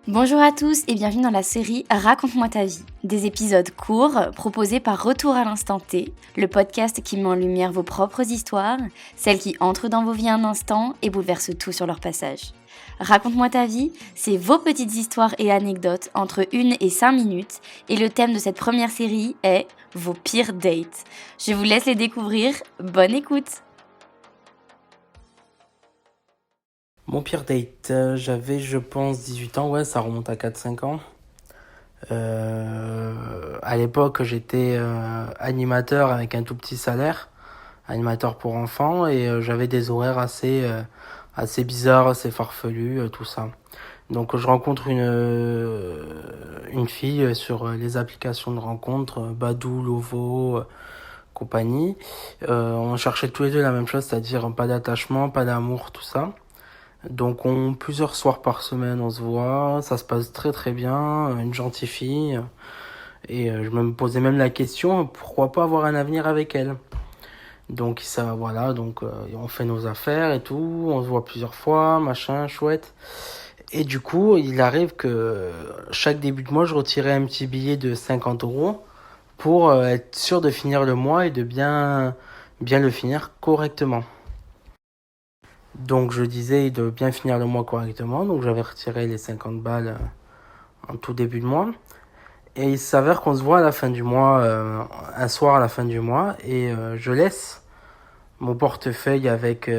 Bonjour à tous et bienvenue dans la série Raconte-moi ta vie. Des épisodes courts proposés par Retour à l'instant T, le podcast qui met en lumière vos propres histoires, celles qui entrent dans vos vies un instant et bouleversent tout sur leur passage. Raconte-moi ta vie, c'est vos petites histoires et anecdotes entre 1 et 5 minutes et le thème de cette première série est vos pires dates. Je vous laisse les découvrir, bonne écoute! Mon pire date, j'avais je pense 18 ans, ouais ça remonte à 4-5 ans. À l'époque j'étais animateur avec un tout petit salaire, animateur pour enfants et j'avais des horaires assez bizarres, assez farfelus, tout ça. Donc je rencontre une fille sur les applications de rencontre, Badoo, Lovo, compagnie. On cherchait tous les deux la même chose, c'est-à-dire pas d'attachement, pas d'amour, tout ça. Donc plusieurs soirs par semaine on se voit, ça se passe très très bien, une gentille fille. Et je me posais même la question, pourquoi pas avoir un avenir avec elle. Donc ça voilà, donc on fait nos affaires et tout, on se voit plusieurs fois, machin, chouette. Et du coup, il arrive que chaque début de mois, je retirais un petit billet de 50 € pour être sûr de finir le mois et de bien le finir correctement. Donc je disais de bien finir le mois correctement, donc j'avais retiré les 50 balles en tout début de mois. Et il s'avère qu'on se voit à la fin du mois, un soir à la fin du mois, et je laisse mon portefeuille avec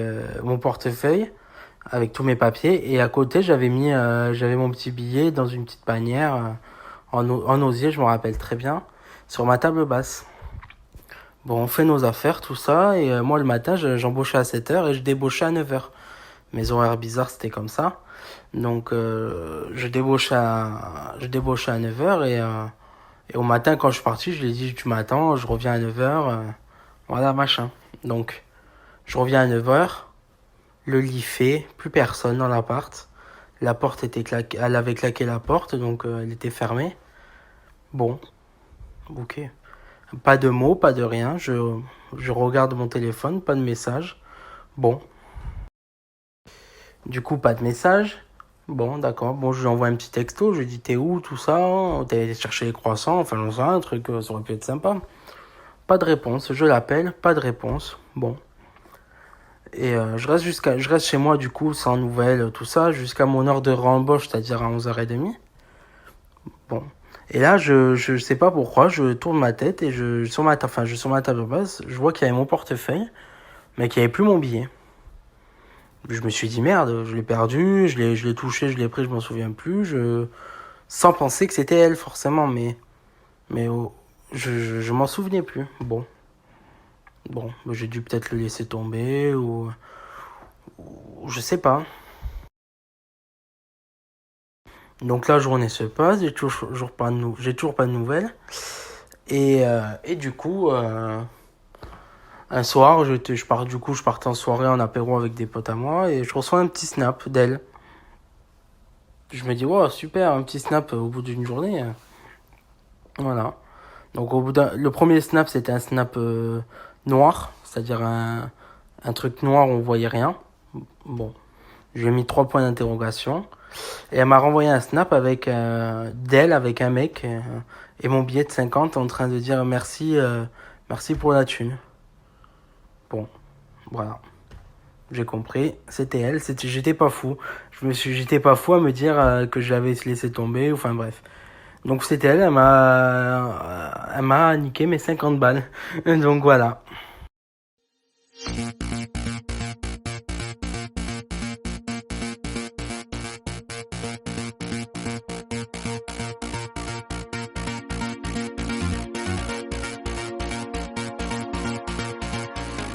tous mes papiers, et à côté j'avais mon petit billet dans une petite panière en osier, je me rappelle très bien, sur ma table basse. Bon, on fait nos affaires, tout ça, et moi le matin j'embauchais à 7h et je débauchais à 9h. Mes horaires bizarres c'était comme ça. Donc je débauchais à 9h et au matin quand je suis parti, je lui ai dit tu m'attends, je reviens à 9h, voilà machin. Donc je reviens à 9h, le lit fait, plus personne dans l'appart. La porte était claquée, elle avait claqué la porte donc elle était fermée. Bon, ok. Pas de mots, pas de rien, je regarde mon téléphone, pas de message. Bon. Du coup, pas de message. Bon, d'accord. Bon, je lui envoie un petit texto. Je lui dis, t'es où, tout ça? T'es allé chercher les croissants? Enfin, j'en sais rien, un truc, ça aurait pu être sympa. Pas de réponse. Je l'appelle, pas de réponse. Bon. Et je reste chez moi, du coup, sans nouvelles, tout ça, jusqu'à mon heure de réembauche, c'est-à-dire à 11h30. Bon. Et là, je sais pas pourquoi, je tourne ma tête et sur ma table basse, je vois qu'il y avait mon portefeuille, mais qu'il n'y avait plus mon billet. Je me suis dit merde, je l'ai perdu, je l'ai touché, je l'ai pris, je m'en souviens plus, sans penser que c'était elle forcément, mais je m'en souvenais plus. Bon, j'ai dû peut-être le laisser tomber ou je sais pas. Donc la journée se passe, j'ai toujours pas de nouvelles et du coup un soir je partais en soirée en apéro avec des potes à moi et je reçois un petit snap d'elle. Je me dis, wow, super, un petit snap au bout d'une journée. Voilà. Donc, le premier snap, c'était un snap noir, c'est-à-dire un truc noir où on voyait rien. Bon, je lui ai mis 3 points d'interrogation. Et elle m'a renvoyé un snap d'elle, avec un mec, et mon billet de 50 en train de dire merci pour la thune. Bon, voilà. J'ai compris, c'était elle, j'étais pas fou. J'étais pas fou à me dire que je l'avais laissé tomber, enfin bref. Donc c'était elle m'a niqué mes 50 balles. Donc voilà.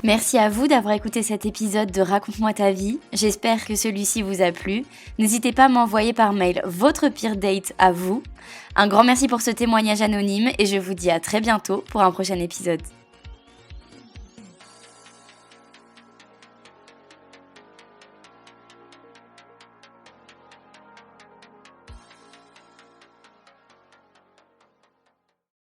Merci à vous d'avoir écouté cet épisode de Raconte-moi ta vie. J'espère que celui-ci vous a plu. N'hésitez pas à m'envoyer par mail votre pire date à vous. Un grand merci pour ce témoignage anonyme et je vous dis à très bientôt pour un prochain épisode.